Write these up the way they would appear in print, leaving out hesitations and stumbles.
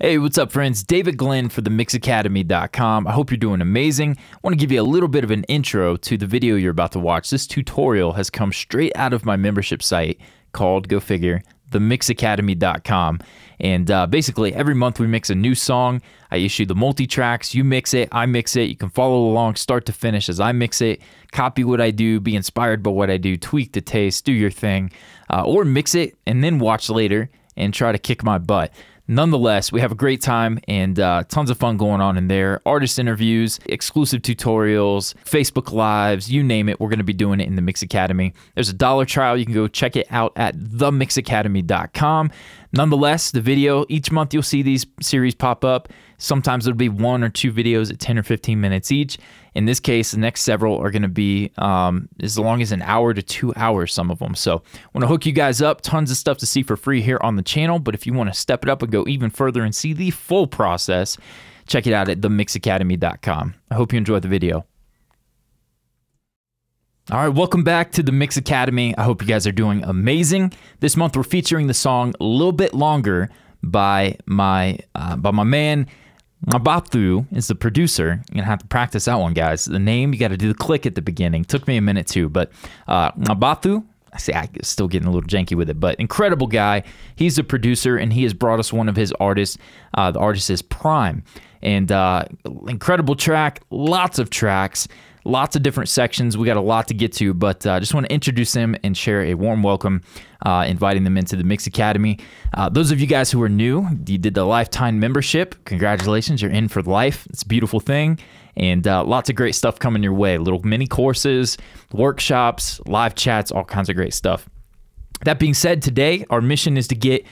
Hey, what's up, friends? David Glenn for the mixacademy.com. I hope you're doing amazing. I want to give you a little bit of an intro to the video you're about to watch. This tutorial has come straight out of my membership site called, go figure, the mixacademy.com. And basically, every month we mix a new song. I issue the multi-tracks. You mix it, I mix it. You can follow along start to finish as I mix it, copy what I do, be inspired by what I do, tweak the taste, do your thing, or mix it and then watch later and try to kick my butt. Nonetheless, we have a great time and tons of fun going on in there. Artist interviews, exclusive tutorials, Facebook Lives, you name it, we're going to be doing it in the Mix Academy. There's a $1 trial. You can go check it out at themixacademy.com. Nonetheless, the video, each month you'll see these series pop up. Sometimes it'll be 1 or 2 videos at 10 or 15 minutes each. In this case, the next several are going to be as long as an hour to 2 hours, some of them. So I want to hook you guys up. Tons of stuff to see for free here on the channel. But if you want to step it up and go even further and see the full process, check it out at themixacademy.com. I hope you enjoyed the video. All right, welcome back to the Mix Academy. I hope you guys are doing amazing. This month we're featuring the song "A Little Bit Longer" by my man Ngqabutho is the producer. You're gonna have to practice that one, guys. The name, you got to do the click at the beginning. Took me a minute too, but Ngqabutho. I'm still getting a little janky with it, but incredible guy. He's the producer, and he has brought us one of his artists. The artist is Priime, and incredible track. Lots of tracks. Lots of different sections. We got a lot to get to, but I just want to introduce them and share a warm welcome, inviting them into the Mix Academy. Those of you guys who are new, you did the lifetime membership. Congratulations, you're in for life. It's a beautiful thing, and lots of great stuff coming your way. Little mini courses, workshops, live chats, all kinds of great stuff. That being said, today our mission is to get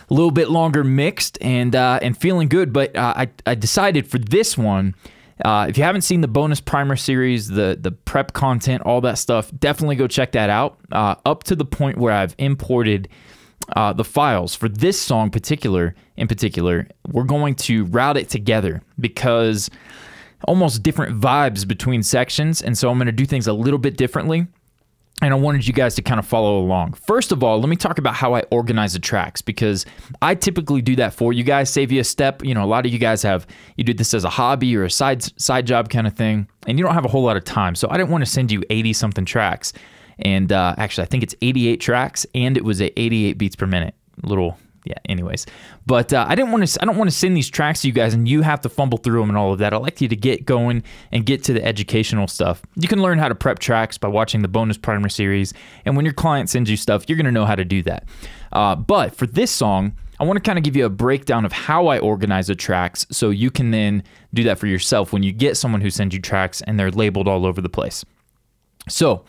a little bit longer mixed and feeling good, but I decided for this one, if you haven't seen the bonus primer series, the prep content, all that stuff, definitely go check that out. Up to the point where I've imported the files for this song in particular, we're going to route it together because almost different vibes between sections, and so I'm going to do things a little bit differently. And I wanted you guys to kind of follow along. First of all, let me talk about how I organize the tracks, because I typically do that for you guys, save you a step. You know, a lot of you guys you do this as a hobby or a side job kind of thing, and you don't have a whole lot of time. So I didn't want to send you 80-something tracks. And actually, I think it's 88 tracks, and it was at 88 beats per minute. Yeah, anyways. But I don't want to send these tracks to you guys and you have to fumble through them and all of that. I like you to get going and get to the educational stuff. You can learn how to prep tracks by watching the bonus primer series. And when your client sends you stuff, you're going to know how to do that. But for this song, I want to kind of give you a breakdown of how I organize the tracks so you can then do that for yourself when you get someone who sends you tracks and they're labeled all over the place. So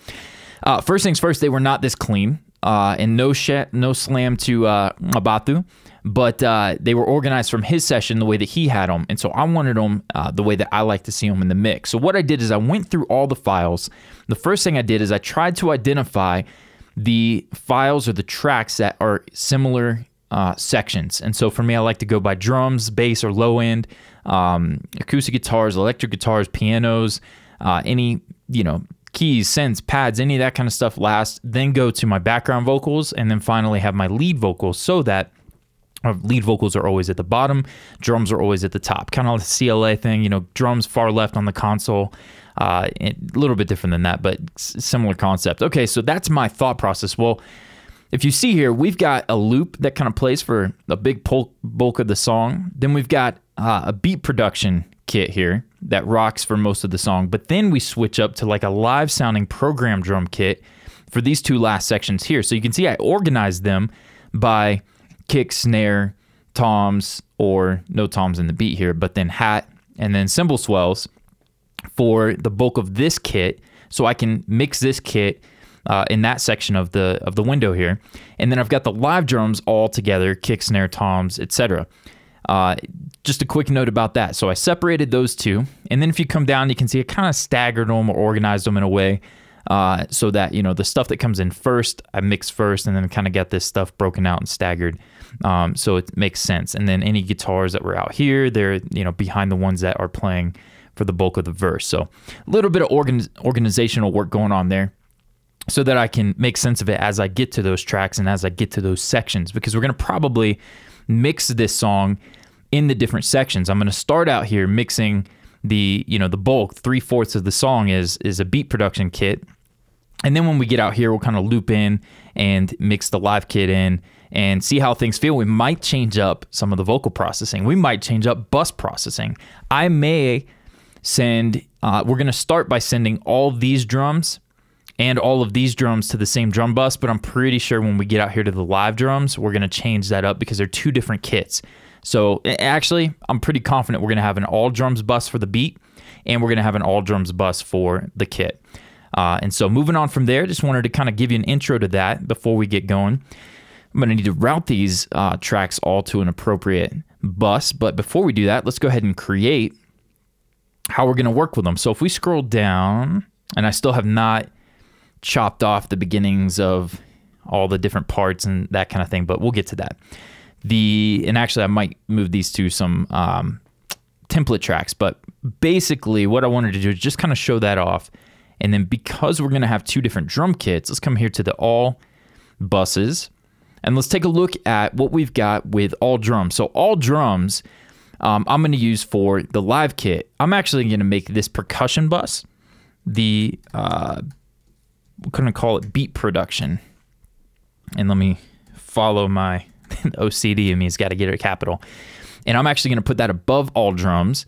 first things first, they were not this clean. And no slam to Ngqabutho, but they were organized from his session the way that he had them, and so I wanted them the way that I like to see them in the mix. So what I did is I went through all the files. The first thing I did is I tried to identify the files or the tracks that are similar sections, and so for me, I like to go by drums, bass, or low end, acoustic guitars, electric guitars, pianos, any, keys, synths, pads, any of that kind of stuff last, then go to my background vocals, and then finally have my lead vocals, so that lead vocals are always at the bottom, drums are always at the top. Kind of like the CLA thing, drums far left on the console. A little bit different than that, but similar concept. Okay, so that's my thought process. Well, if you see here, we've got a loop that kind of plays for a big bulk of the song. Then we've got a beat production kit here that rocks for most of the song, but then we switch up to like a live sounding program drum kit for these two last sections here. So you can see I organized them by kick, snare, toms, or no toms in the beat here, but then hat and then cymbal swells for the bulk of this kit, so I can mix this kit in that section of the window here. And then I've got the live drums all together, kick, snare, toms, etc. Just a quick note about that. So I separated those two, and then if you come down, you can see I kind of staggered them or organized them in a way so that, the stuff that comes in first, I mix first, and then kind of get this stuff broken out and staggered, so it makes sense. And then any guitars that were out here, they're, behind the ones that are playing for the bulk of the verse. So a little bit of organizational work going on there, so that I can make sense of it as I get to those tracks and as I get to those sections, because we're going to probably mix this song in the different sections. I'm going to start out here mixing the bulk. 3/4 of the song is a beat production kit. And then when we get out here, we'll kind of loop in and mix the live kit in and see how things feel. We might change up some of the vocal processing. We might change up bus processing. I may send, we're going to start by sending all these drums and all of these drums to the same drum bus, but I'm pretty sure when we get out here to the live drums, we're going to change that up because they're two different kits. So actually, I'm pretty confident we're going to have an all drums bus for the beat, and we're going to have an all drums bus for the kit. And so moving on from there, just wanted to kind of give you an intro to that before we get going. I'm going to need to route these tracks all to an appropriate bus, but before we do that, let's go ahead and create how we're going to work with them. So if we scroll down, and I still have not chopped off the beginnings of all the different parts and that kind of thing, but we'll get to that. And actually I might move these to some template tracks, but basically what I wanted to do is just kind of show that off. And then because we're going to have two different drum kits, let's come here to the all buses and let's take a look at what we've got with all drums. So all drums, I'm going to use for the live kit. I'm actually going to make this percussion bus, we're going to call it beat production. And let me follow my OCD in me has got to get it capital. And I'm actually going to put that above all drums.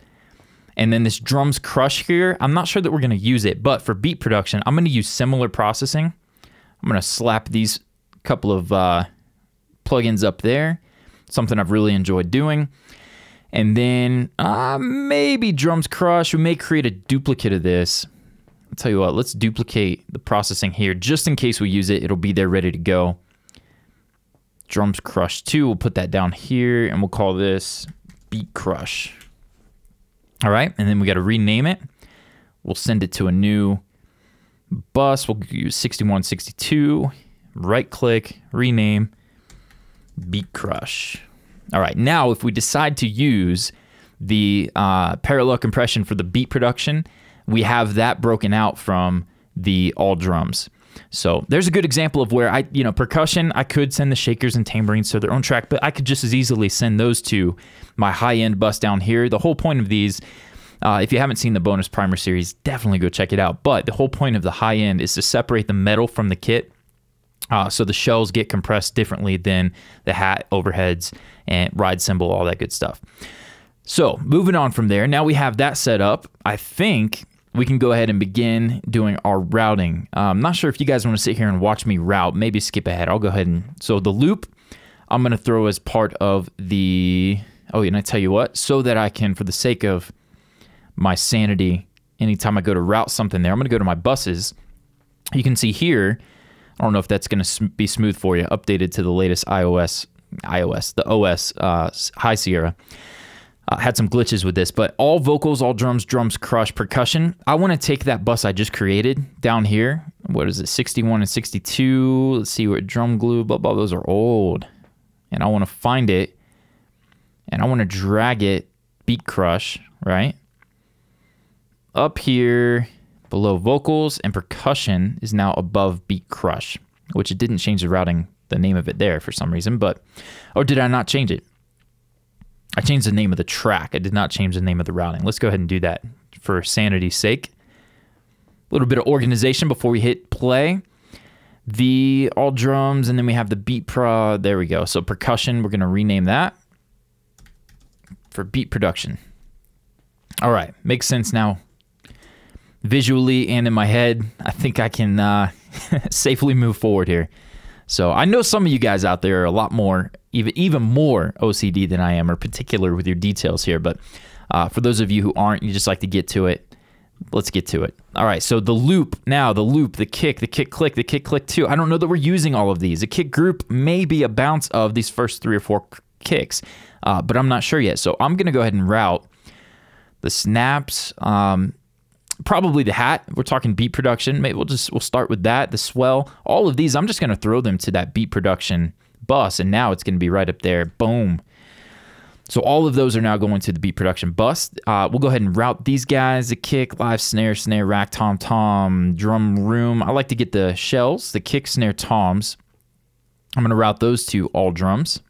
And then this drums crush here, I'm not sure that we're going to use it, but for beat production, I'm going to use similar processing. I'm going to slap these couple of plugins up there, something I've really enjoyed doing. And then maybe drums crush. We may create a duplicate of this. I'll tell you what, let's duplicate the processing here just in case we use it. It'll be there ready to go. Drums crush 2, we'll put that down here and we'll call this beat crush. All right, and then we got to rename it. We'll send it to a new bus. We'll use 6162, right click, rename, beat crush. All right, now if we decide to use the parallel compression for the beat production, we have that broken out from the all drums. So there's a good example of where percussion, I could send the shakers and tambourines to their own track, but I could just as easily send those to my high-end bus down here. The whole point of these, if you haven't seen the bonus primer series, definitely go check it out. But the whole point of the high-end is to separate the metal from the kit. So the shells get compressed differently than the hat, overheads, and ride cymbal, all that good stuff. So moving on from there, now we have that set up. I think we can go ahead and begin doing our routing. I'm not sure if you guys want to sit here and watch me route. Maybe skip ahead. I'll go ahead and... So the loop, I'm going to throw as part of the... Oh, and I tell you what, so that I can, for the sake of my sanity, anytime I go to route something there, I'm going to go to my buses. You can see here, I don't know if that's going to be smooth for you, updated to the latest the OS High Sierra. Had some glitches with this, but all vocals, all drums, drums crush, percussion. I want to take that bus I just created down here. What is it, 61 and 62? Let's see where drum glue, blah, blah, those are old. And I want to find it, and I want to drag it, beat crush, right? Up here, below vocals, and percussion is now above beat crush, which it didn't change the routing, the name of it there for some reason, but, or did I not change it? I changed the name of the track. I did not change the name of the routing. Let's go ahead and do that for sanity's sake. A little bit of organization before we hit play. The all drums, and then we have the beat pro. There we go. So percussion, we're going to rename that for beat production. All right. Makes sense now. Visually and in my head, I think I can safely move forward here. So I know some of you guys out there are a lot more, even more OCD than I am, or particular with your details here. But for those of you who aren't, you just like to get to it. Let's get to it. All right, so the loop, now the loop, the kick click, the kick click too. I don't know that we're using all of these. A kick group may be a bounce of these first 3 or 4 kicks, but I'm not sure yet. So I'm gonna go ahead and route the snaps, probably the hat. We're talking beat production. Maybe we'll start with that. The swell, all of these, I'm just gonna throw them to that beat production bus, and now it's gonna be right up there. Boom. So all of those are now going to the beat production bus. We'll go ahead and route these guys: the kick, live snare, snare rack, tom tom, drum room. I like to get the shells, the kick, snare, toms. I'm gonna route those to all drums.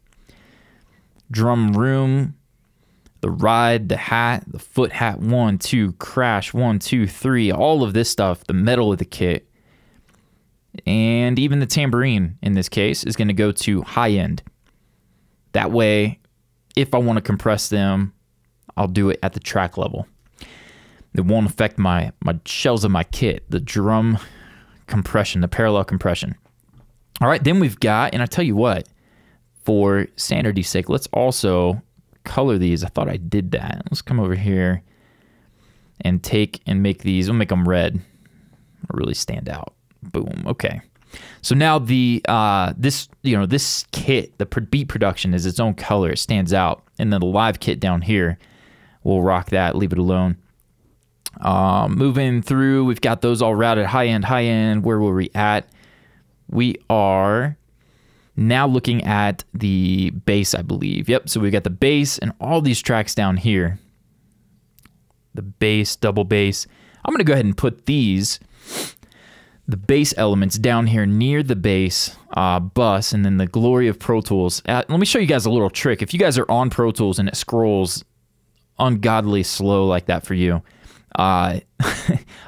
Drum room, the ride, the hat, the foot hat 1, 2, crash 1, 2, 3, all of this stuff, the metal of the kit, and even the tambourine in this case is going to go to high end. That way, if I want to compress them, I'll do it at the track level. It won't affect my shells of my kit, the drum compression, the parallel compression. All right, then we've got, and I tell you what, for sanity's sake, let's also color these. I thought I did that. Let's come over here and make these. We'll make them red. They'll really stand out. Boom. Okay. So now this kit, the beat production is its own color. It stands out. And then the live kit down here, we'll rock that. Leave it alone. Moving through, we've got those all routed. High end. Where were we at? We are now looking at the bass, I believe. Yep, so we've got the bass and all these tracks down here. The bass, double bass. I'm going to go ahead and put the bass elements down here near the bass bus, and then the glory of Pro Tools. Let me show you guys a little trick. If you guys are on Pro Tools and it scrolls ungodly slow like that for you, a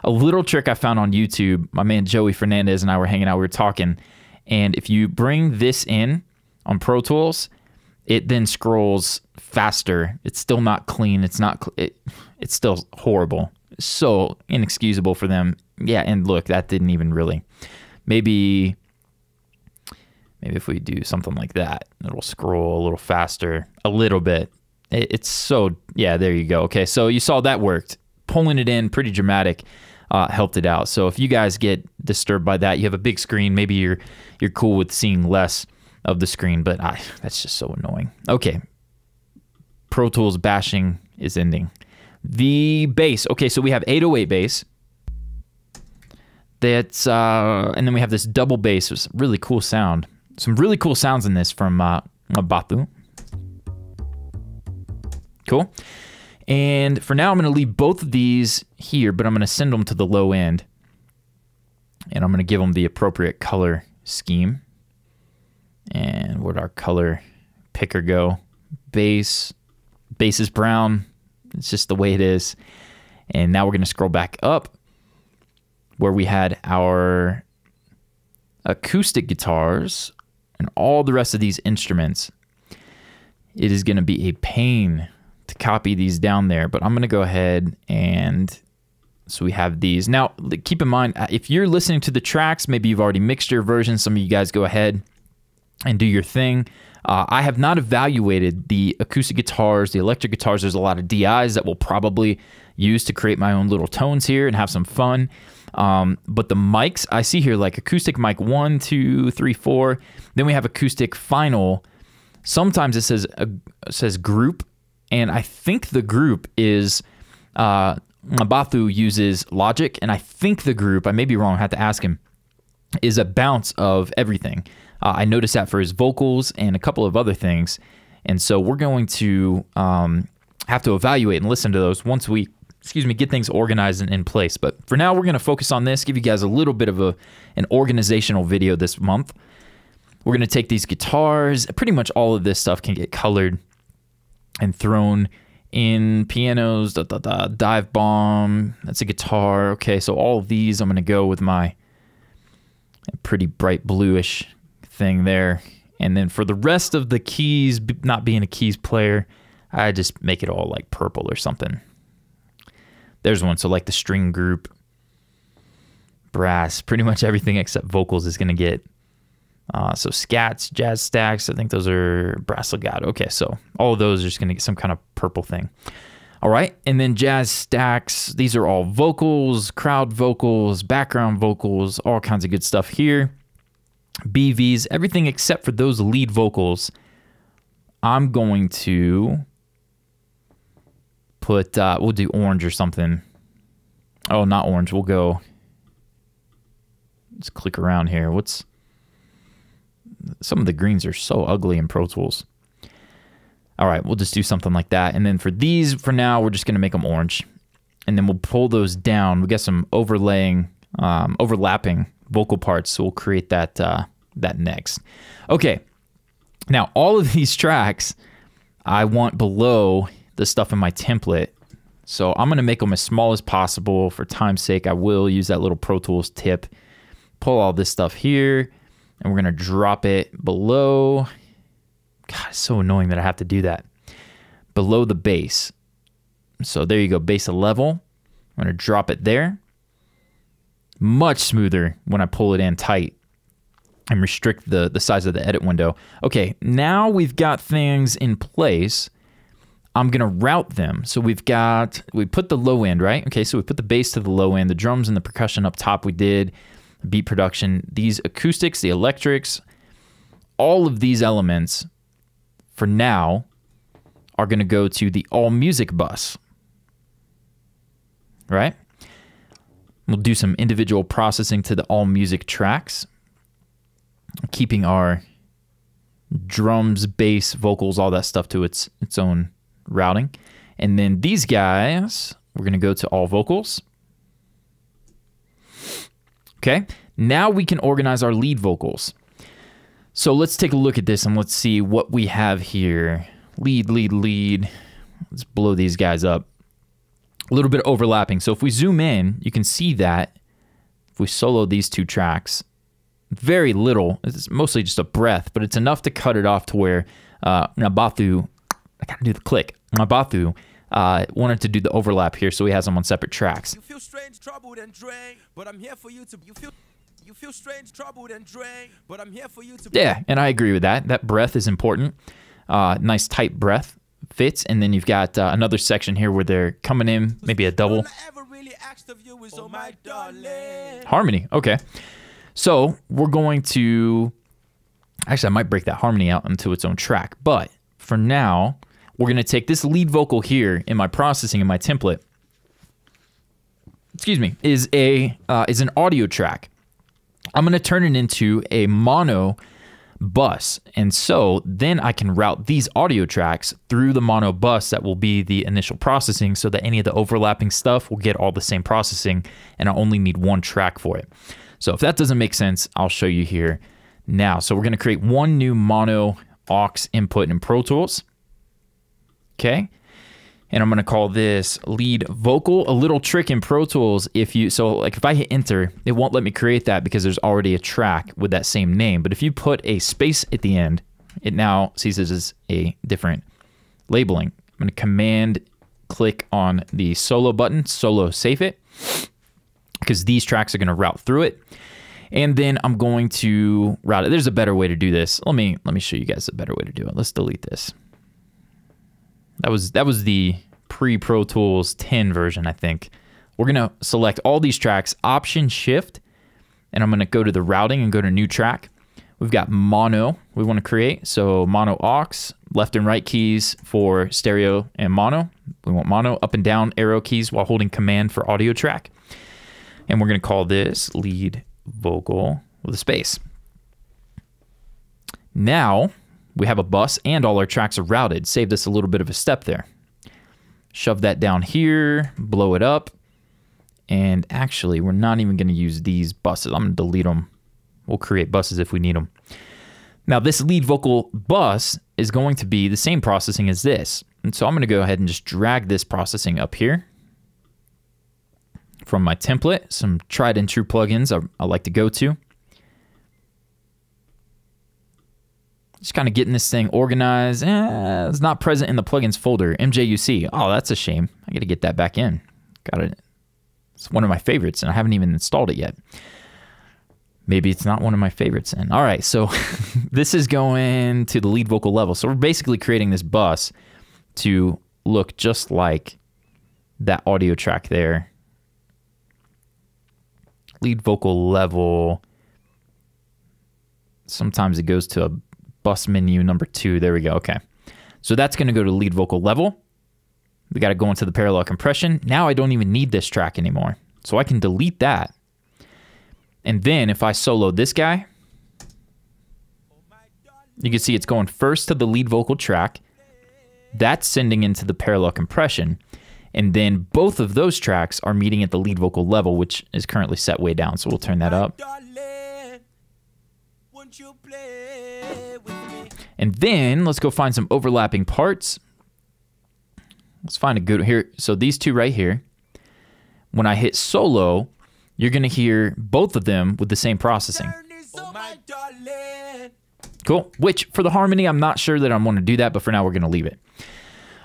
little trick I found on YouTube, my man Joey Fernandez and I were hanging out, we were talking, and if you bring this in on Pro Tools, it then scrolls faster. It's still not clean. It's still horrible. So inexcusable for them. Yeah, and look, that didn't even really. Maybe if we do something like that, it'll scroll a little faster, a little bit. It's so, yeah, there you go. Okay, so you saw that worked. Pulling it in, pretty dramatic, helped it out. So if you guys get disturbed by that, you have a big screen, maybe you're cool with seeing less of the screen, but that's just so annoying. Okay, Pro Tools bashing is ending. The bass. Okay, so we have 808 bass. That's and then we have this double bass. It's a really cool sound. Some really cool sounds in this from Ngqabutho. Cool. And for now, I'm going to leave both of these here, but I'm going to send them to the low end. And I'm going to give them the appropriate color scheme. And where'd our color picker go? Bass is brown. It's just the way it is. And now we're going to scroll back up where we had our acoustic guitars and all the rest of these instruments. It is going to be a pain to copy these down there, but I'm going to go ahead and so we have these. Now, keep in mind, if you're listening to the tracks, maybe you've already mixed your version. Some of you guys go ahead and do your thing. I have not evaluated the acoustic guitars, the electric guitars. There's a lot of DIs that we'll probably use to create my own little tones here and have some fun. But the mics, I see here like acoustic mic 1, 2, 3, 4. Then we have acoustic final. Sometimes it says group, and I think the group is Ngqabutho uses Logic, and I think the group, I may be wrong, I have to ask him, is a bounce of everything. I noticed that for his vocals and a couple of other things. And so we're going to have to evaluate and listen to those once we, get things organized and in place. But for now, we're going to focus on this, give you guys a little bit of an organizational video this month. We're going to take these guitars. Pretty much all of this stuff can get colored and thrown in pianos, dive bomb. That's a guitar. Okay, so all of these, I'm going to go with my pretty bright bluish thing there. And then for the rest of the keys, not being a keys player, I just make it all like purple or something. There's one. So like the string group, brass, pretty much everything except vocals is going to get. So scats, jazz stacks, I think those are brass legato. Okay, so all of those are just going to get some kind of purple thing. All right, and then jazz stacks, these are all vocals, crowd vocals, background vocals, all kinds of good stuff here. BVs, everything except for those lead vocals. I'm going to put, we'll do orange or something. Oh, not orange, we'll go, let's click around here. Some of the greens are so ugly in Pro Tools. All right, we'll just do something like that. And then for these, for now, we're just going to make them orange. And then we'll pull those down. We got some overlapping vocal parts, so we'll create that next. Okay, now all of these tracks, I want below the stuff in my template. So I'm going to make them as small as possible. For time's sake, I will use that little Pro Tools tip. Pull all this stuff here, and we're going to drop it below. God, it's so annoying that I have to do that. Below the bass. So there you go, bass level. I'm going to drop it there. Much smoother when I pull it in tight and restrict the size of the edit window. Okay, now we've got things in place. I'm gonna route them. So we put the low end, right? Okay, so we put the bass to the low end, the drums and the percussion up top we did, beat production, these acoustics, the electrics, all of these elements for now are gonna go to the all music bus, right? We'll do some individual processing to the all music tracks, keeping our drums, bass, vocals, all that stuff to its own routing. And then these guys, we're going to go to all vocals. Okay, now we can organize our lead vocals. So let's take a look at this and let's see what we have here. Lead, lead, lead. Let's blow these guys up. A little bit of overlapping. So if we zoom in, you can see that if we solo these two tracks, very little, it's mostly just a breath, but it's enough to cut it off to where Ngqabutho, I gotta do the click, Ngqabutho wanted to do the overlap here, so he has them on separate tracks. You feel strange, troubled, and drained, but I'm here for you to, you feel strange, troubled, and drained, but I'm here for you to. Yeah, and I agree with that. That breath is important. Nice tight breath fits, and then you've got another section here where they're coming in, maybe a double harmony. Okay, so we're going to, actually I might break that harmony out into its own track, but for now we're going to take this lead vocal here in my processing in my template, excuse me, is an audio track. I'm going to turn it into a mono bus, and so then I can route these audio tracks through the mono bus that will be the initial processing, so that any of the overlapping stuff will get all the same processing, and I only need one track for it. So if that doesn't make sense, I'll show you here now. So we're going to create one new mono aux input in Pro Tools. Okay, and I'm going to call this lead vocal. A little trick in Pro Tools, if I hit enter, it won't let me create that because there's already a track with that same name. But if you put a space at the end, it now sees this as a different labeling. I'm going to command click on the solo button, solo save it, because these tracks are going to route through it. And then I'm going to route it. There's a better way to do this. Let me show you guys a better way to do it. Let's delete this. That was the pre-Pro Tools 10 version, I think. We're going to select all these tracks, Option Shift, and I'm going to go to the routing and go to new track. We've got mono we want to create, so mono aux, left and right keys for stereo and mono. We want mono, up and down arrow keys while holding command for audio track. And we're going to call this lead vocal with a space. Now we have a bus and all our tracks are routed. Saved us a little bit of a step there. Shove that down here, blow it up. And actually, we're not even going to use these buses. I'm going to delete them. We'll create buses if we need them. Now, this lead vocal bus is going to be the same processing as this. And so I'm going to go ahead and just drag this processing up here from my template. Some tried and true plugins I like to go to. Just kind of getting this thing organized. It's not present in the plugins folder. MJUC. Oh, that's a shame. I got to get that back in. Got it. It's one of my favorites, and I haven't even installed it yet. Maybe it's not one of my favorites. And all right, so this is going to the lead vocal level. So we're basically creating this bus to look just like that audio track there. Lead vocal level. Sometimes it goes to a bus menu number 2. There we go. Okay. So that's going to go to lead vocal level. We got to go into the parallel compression. Now I don't even need this track anymore. So I can delete that. And then if I solo this guy, you can see it's going first to the lead vocal track. That's sending into the parallel compression. And then both of those tracks are meeting at the lead vocal level, which is currently set way down. So we'll turn that up. And then let's go find some overlapping parts. Let's find a good here. So these two right here, when I hit solo, you're going to hear both of them with the same processing. Cool. Which for the harmony, I'm not sure that I want to do that, but for now we're going to leave it.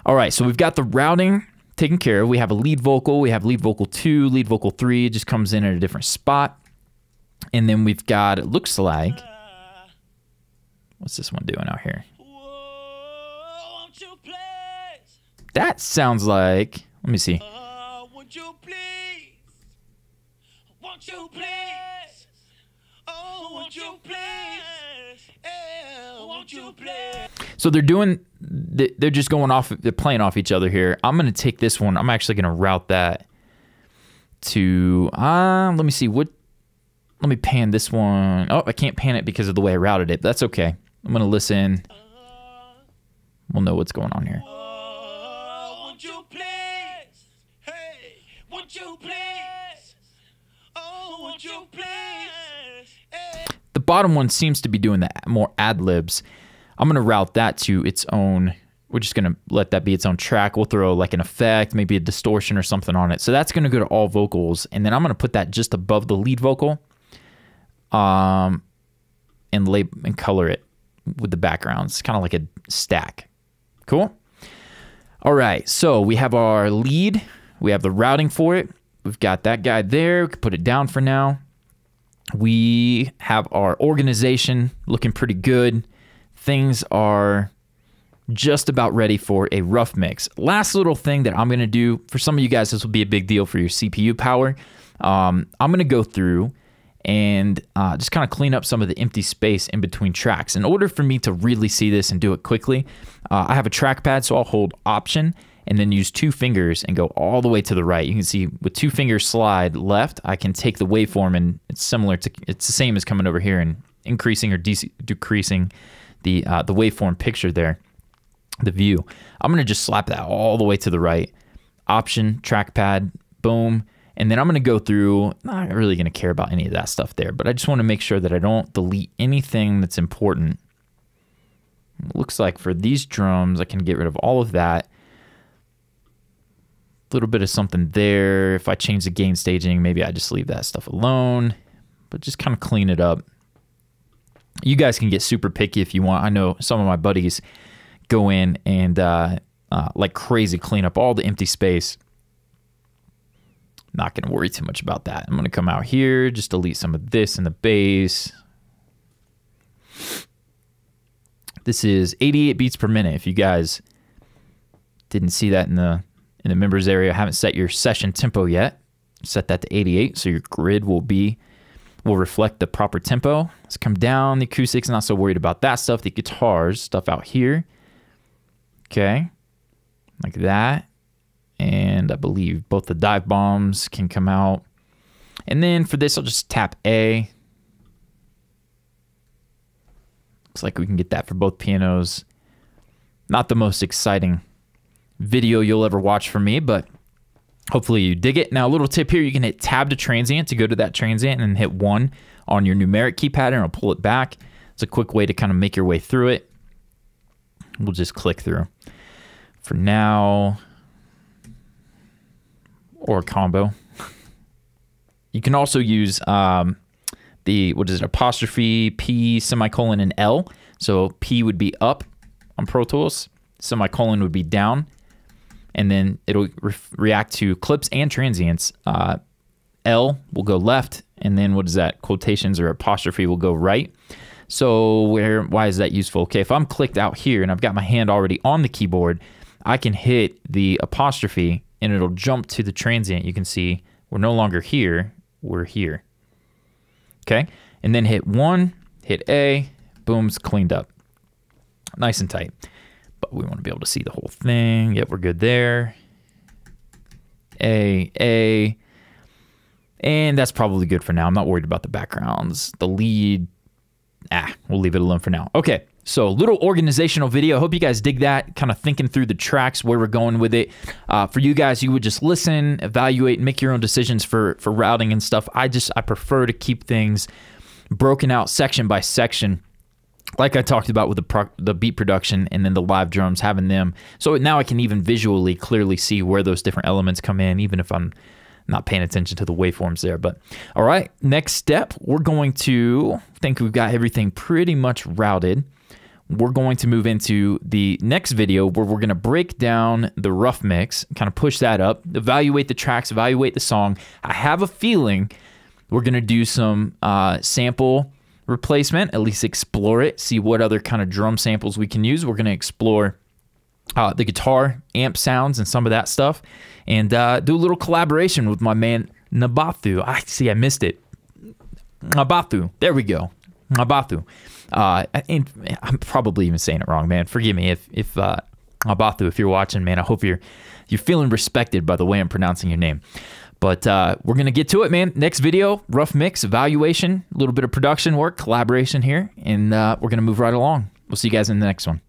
All right, so we've got the routing taken care of. We have a lead vocal. We have lead vocal 2, lead vocal 3. It just comes in at a different spot. And then we've got, it looks like, what's this one doing out here? That sounds like, let me see. Won't you please? Won't you please? Oh, won't you please? Yeah, won't you please? So they're just going off, they're playing off each other here. I'm going to take this one. I'm actually going to route that to, let me see, let me pan this one. Oh, I can't pan it because of the way I routed it. That's okay. I'm going to listen. We'll know what's going on here. Won't you please? Hey, won't you please? Oh, won't you please? Hey. The bottom one seems to be doing the more ad-libs. I'm going to route that to its own. We're just going to let that be its own track. We'll throw like an effect, maybe a distortion or something on it. So that's going to go to all vocals. And then I'm going to put that just above the lead vocal and color it with the backgrounds. It's kind of like a stack. Cool? All right, so we have our lead. We have the routing for it. We've got that guy there. We can put it down for now. We have our organization looking pretty good. Things are just about ready for a rough mix. Last little thing that I'm going to do, for some of you guys, this will be a big deal for your CPU power. I'm going to go through and just kind of clean up some of the empty space in between tracks. In order for me to really see this and do it quickly, I have a trackpad, so I'll hold Option and then use 2 fingers and go all the way to the right. You can see with 2 fingers slide left, I can take the waveform, and it's similar to, it's the same as coming over here and increasing or decreasing the waveform picture there, the view. I'm going to just slap that all the way to the right. Option, trackpad, boom. And then I'm going to go through, not really going to care about any of that stuff there, but I just want to make sure that I don't delete anything that's important. It looks like for these drums, I can get rid of all of that. A little bit of something there. If I change the gain staging, maybe I just leave that stuff alone, but just kind of clean it up. You guys can get super picky if you want. I know some of my buddies go in and like crazy clean up all the empty space. Not going to worry too much about that. I'm going to come out here, just delete some of this in the bass. This is 88 beats per minute. If you guys didn't see that in the members area, haven't set your session tempo yet, set that to 88 so your grid will reflect the proper tempo. Let's come down. The acoustics, not so worried about that stuff. The guitars, stuff out here. Okay, like that. And I believe both the dive bombs can come out. And then for this, I'll just tap A. Looks like we can get that for both pianos. Not the most exciting video you'll ever watch from me, but hopefully you dig it. Now, a little tip here, you can hit tab to transient to go to that transient and hit 1 on your numeric keypad and it'll pull it back. It's a quick way to kind of make your way through it. We'll just click through. For now, or a combo. You can also use apostrophe, P, semicolon, and L. So P would be up on Pro Tools, semicolon would be down, and then it'll react to clips and transients. L will go left, and then quotations or apostrophe will go right. So why is that useful? Okay, if I'm clicked out here and I've got my hand already on the keyboard, I can hit the apostrophe and it'll jump to the transient. You can see we're no longer here, we're here. Okay, and then hit 1, hit A, boom, it's cleaned up. Nice and tight. But we want to be able to see the whole thing. Yep, we're good there. A, and that's probably good for now. I'm not worried about the backgrounds. The lead, we'll leave it alone for now. Okay, so a little organizational video. I hope you guys dig that, kind of thinking through the tracks, where we're going with it. For you guys, you would just listen, evaluate, make your own decisions for routing and stuff. I prefer to keep things broken out section by section like I talked about with the beat production and then the live drums, having them. So now I can even visually clearly see where those different elements come in, even if I'm not paying attention to the waveforms there. But all right, next step, we're going to think we've got everything pretty much routed. We're going to move into the next video where we're going to break down the rough mix, kind of push that up, evaluate the tracks, evaluate the song. I have a feeling we're going to do some sample replacement, at least explore it, see what other kind of drum samples we can use. We're going to explore the guitar amp sounds and some of that stuff, and do a little collaboration with my man Ngqabutho. I missed it. Ngqabutho. There we go. Ngqabutho. I'm probably even saying it wrong, man. Forgive me if Ngqabutho, if you're watching, man. I hope you're feeling respected by the way I'm pronouncing your name. But we're going to get to it, man. Next video, rough mix, evaluation, a little bit of production work, collaboration here, and we're going to move right along. We'll see you guys in the next one.